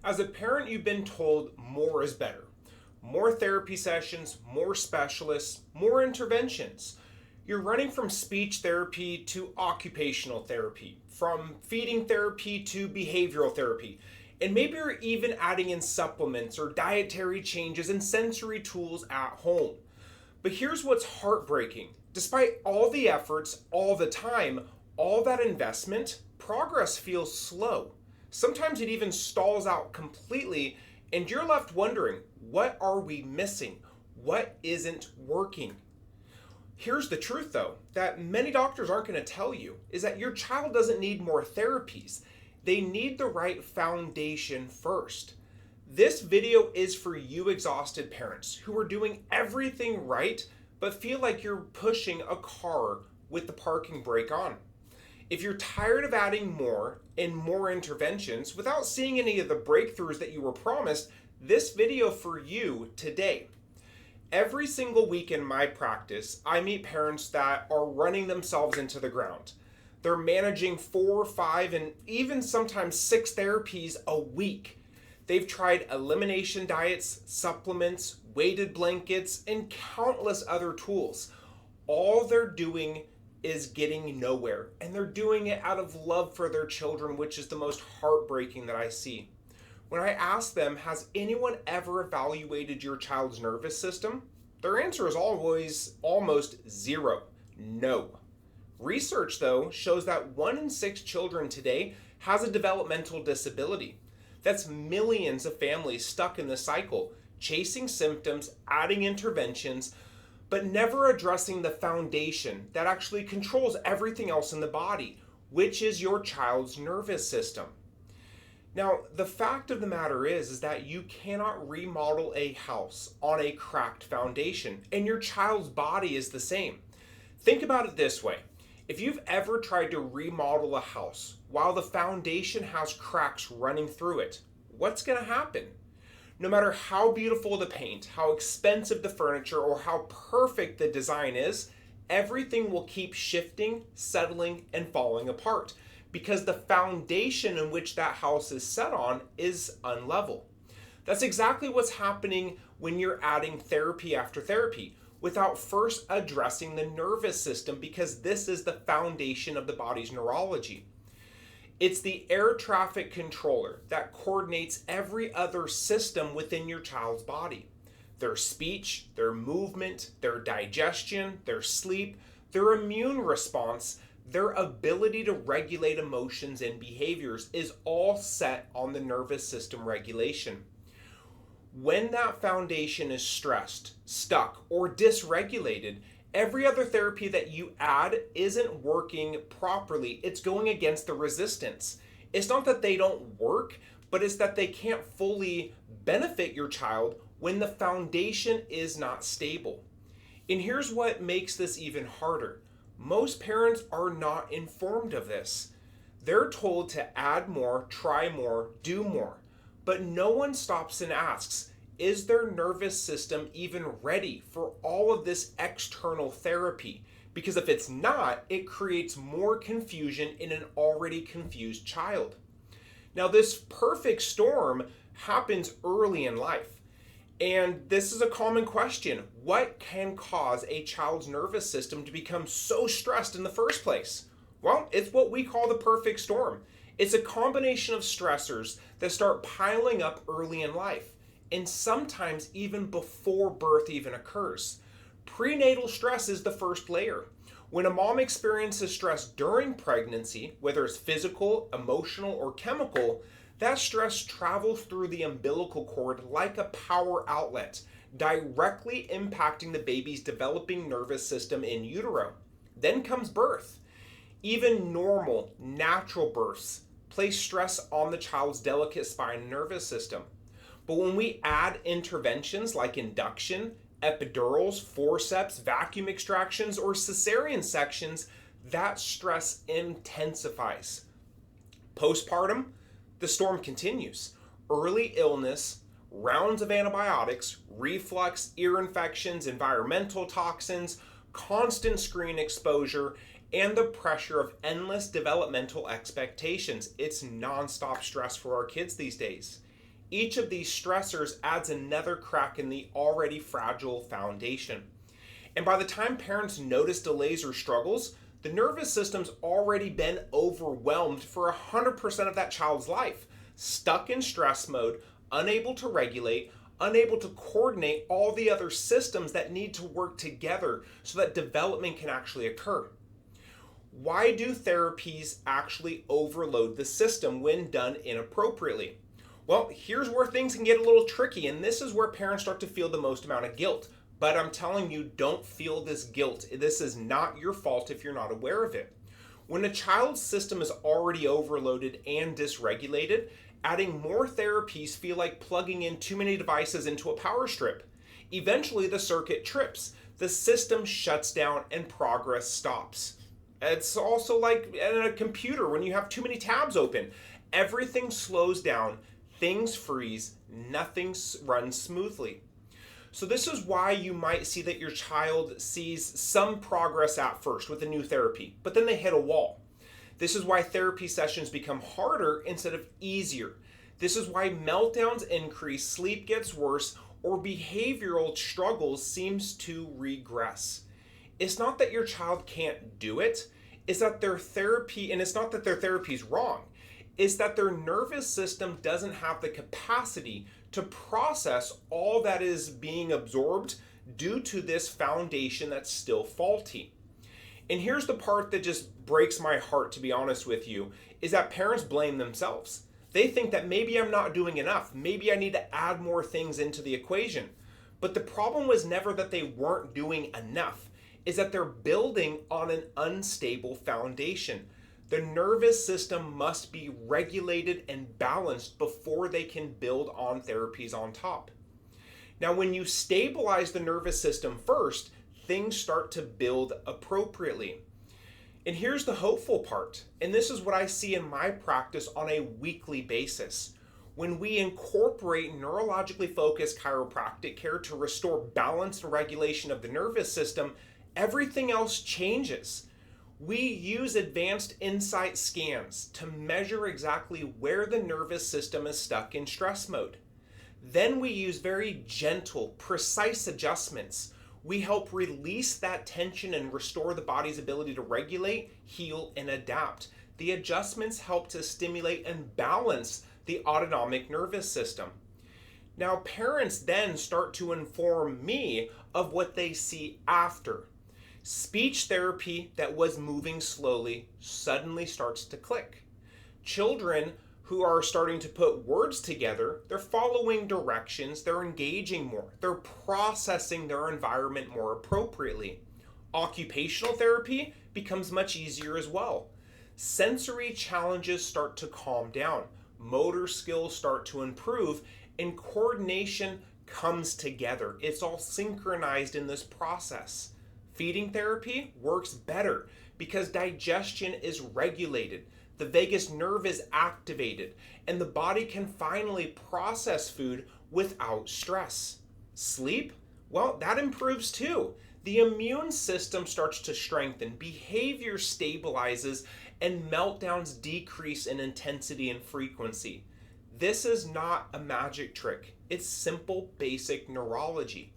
As a parent, you've been told more is better. More therapy sessions, more specialists, more interventions. You're running from speech therapy to occupational therapy, from feeding therapy to behavioral therapy. And maybe you're even adding in supplements or dietary changes and sensory tools at home. But here's what's heartbreaking. Despite all the efforts, all the time, all that investment, progress feels slow. Sometimes it even stalls out completely, and you're left wondering, what are we missing? What isn't working? Here's the truth though, that many doctors aren't going to tell you, is that your child doesn't need more therapies. They need the right foundation first. This video is for you exhausted parents who are doing everything right, but feel like you're pushing a car with the parking brake on. If you're tired of adding more and more interventions without seeing any of the breakthroughs that you were promised, this video for you today. Every single week in my practice, I meet parents that are running themselves into the ground. They're managing 4, 5, and even sometimes 6 therapies a week. They've tried elimination diets, supplements, weighted blankets, and countless other tools. All they're doing is getting nowhere, and they're doing it out of love for their children, which is the most heartbreaking that I see. When I ask them, has anyone ever evaluated your child's nervous system? Their answer is always almost zero. No. Research, though, shows that 1 in 6 children today has a developmental disability. That's millions of families stuck in the cycle, chasing symptoms, adding interventions, but never addressing the foundation that actually controls everything else in the body, which is your child's nervous system. Now, the fact of the matter is that you cannot remodel a house on a cracked foundation, and your child's body is the same. Think about it this way. If you've ever tried to remodel a house while the foundation has cracks running through it, what's going to happen? No matter how beautiful the paint, how expensive the furniture, or how perfect the design is, everything will keep shifting, settling, and falling apart because the foundation in which that house is set on is unlevel. That's exactly what's happening when you're adding therapy after therapy without first addressing the nervous system, because this is the foundation of the body's neurology. It's the air traffic controller that coordinates every other system within your child's body. Their speech, their movement, their digestion, their sleep, their immune response, their ability to regulate emotions and behaviors is all set on the nervous system regulation. When that foundation is stressed, stuck, or dysregulated, every other therapy that you add isn't working properly. It's going against the resistance. It's not that they don't work, but it's that they can't fully benefit your child when the foundation is not stable. And here's what makes this even harder. Most parents are not informed of this. They're told to add more, try more, do more. But no one stops and asks, is their nervous system even ready for all of this external therapy? Because if it's not, it creates more confusion in an already confused child. Now, this perfect storm happens early in life. And this is a common question. What can cause a child's nervous system to become so stressed in the first place? Well, it's what we call the perfect storm. It's a combination of stressors that start piling up early in life, and sometimes even before birth even occurs. Prenatal stress is the first layer. When a mom experiences stress during pregnancy, whether it's physical, emotional, or chemical, that stress travels through the umbilical cord like a power outlet, directly impacting the baby's developing nervous system in utero. Then comes birth. Even normal, natural births place stress on the child's delicate spine and nervous system. But when we add interventions like induction, epidurals, forceps, vacuum extractions, or cesarean sections, that stress intensifies. Postpartum, the storm continues. Early illness, rounds of antibiotics, reflux, ear infections, environmental toxins, constant screen exposure, and the pressure of endless developmental expectations. It's nonstop stress for our kids these days. Each of these stressors adds another crack in the already fragile foundation. And by the time parents notice delays or struggles, the nervous system's already been overwhelmed for 100% of that child's life, stuck in stress mode, unable to regulate, unable to coordinate all the other systems that need to work together so that development can actually occur. Why do therapies actually overload the system when done inappropriately? Well, here's where things can get a little tricky, and this is where parents start to feel the most amount of guilt. But I'm telling you, don't feel this guilt. This is not your fault if you're not aware of it. When a child's system is already overloaded and dysregulated, adding more therapies feel like plugging in too many devices into a power strip. Eventually, the circuit trips, the system shuts down, and progress stops. It's also like in a computer when you have too many tabs open. Everything slows down, things freeze, nothing runs smoothly. So this is why you might see that your child sees some progress at first with a new therapy, but then they hit a wall. This is why therapy sessions become harder instead of easier. This is why meltdowns increase, sleep gets worse, or behavioral struggles seems to regress. It's not that your child can't do it, it's that their therapy, and it's not that their therapy is wrong, it's that their nervous system doesn't have the capacity to process all that is being absorbed due to this foundation that's still faulty. And here's the part that just breaks my heart, to be honest with you, is that parents blame themselves. They think that maybe I'm not doing enough. Maybe I need to add more things into the equation. But the problem was never that they weren't doing enough, is that they're building on an unstable foundation. The nervous system must be regulated and balanced before they can build on therapies on top. Now, when you stabilize the nervous system first, things start to build appropriately. And here's the hopeful part, and this is what I see in my practice on a weekly basis. When we incorporate neurologically focused chiropractic care to restore balance and regulation of the nervous system, everything else changes. We use advanced insight scans to measure exactly where the nervous system is stuck in stress mode. Then we use very gentle, precise adjustments. We help release that tension and restore the body's ability to regulate, heal, and adapt. The adjustments help to stimulate and balance the autonomic nervous system. Now, parents then start to inform me of what they see after. Speech therapy that was moving slowly suddenly starts to click. Children who are starting to put words together, they're following directions, they're engaging more, they're processing their environment more appropriately. Occupational therapy becomes much easier as well. Sensory challenges start to calm down, motor skills start to improve, and coordination comes together. It's all synchronized in this process. Feeding therapy works better because digestion is regulated, the vagus nerve is activated, and the body can finally process food without stress. Sleep? Well, that improves too. The immune system starts to strengthen, behavior stabilizes, and meltdowns decrease in intensity and frequency. This is not a magic trick. It's simple, basic neurology.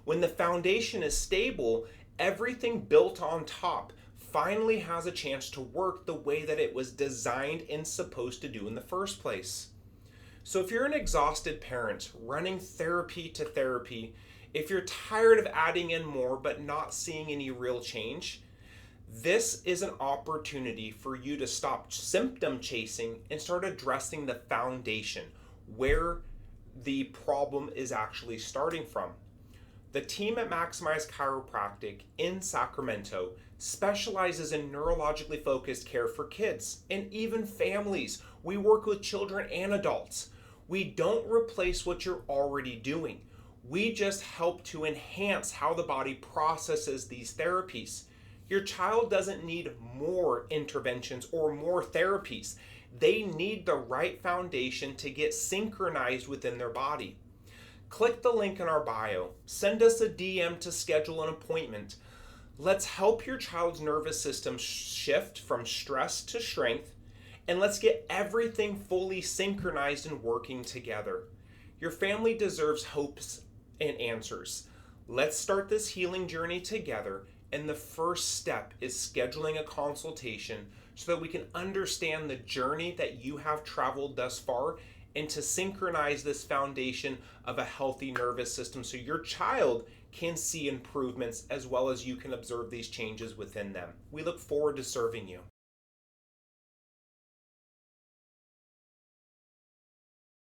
When the foundation is stable, everything built on top finally has a chance to work the way that it was designed and supposed to do in the first place. So if you're an exhausted parent running therapy to therapy, if you're tired of adding in more but not seeing any real change, this is an opportunity for you to stop symptom chasing and start addressing the foundation, where the problem is actually starting from. The team at Maximize Chiropractic in Sacramento specializes in neurologically focused care for kids and even families. We work with children and adults. We don't replace what you're already doing. We just help to enhance how the body processes these therapies. Your child doesn't need more interventions or more therapies. They need the right foundation to get synchronized within their body. Click the link in our bio. Send us a DM to schedule an appointment. Let's help your child's nervous system shift from stress to strength, and let's get everything fully synchronized and working together. Your family deserves hopes and answers. Let's start this healing journey together, and the first step is scheduling a consultation so that we can understand the journey that you have traveled thus far and to synchronize this foundation of a healthy nervous system so your child can see improvements as well as you can observe these changes within them. We look forward to serving you.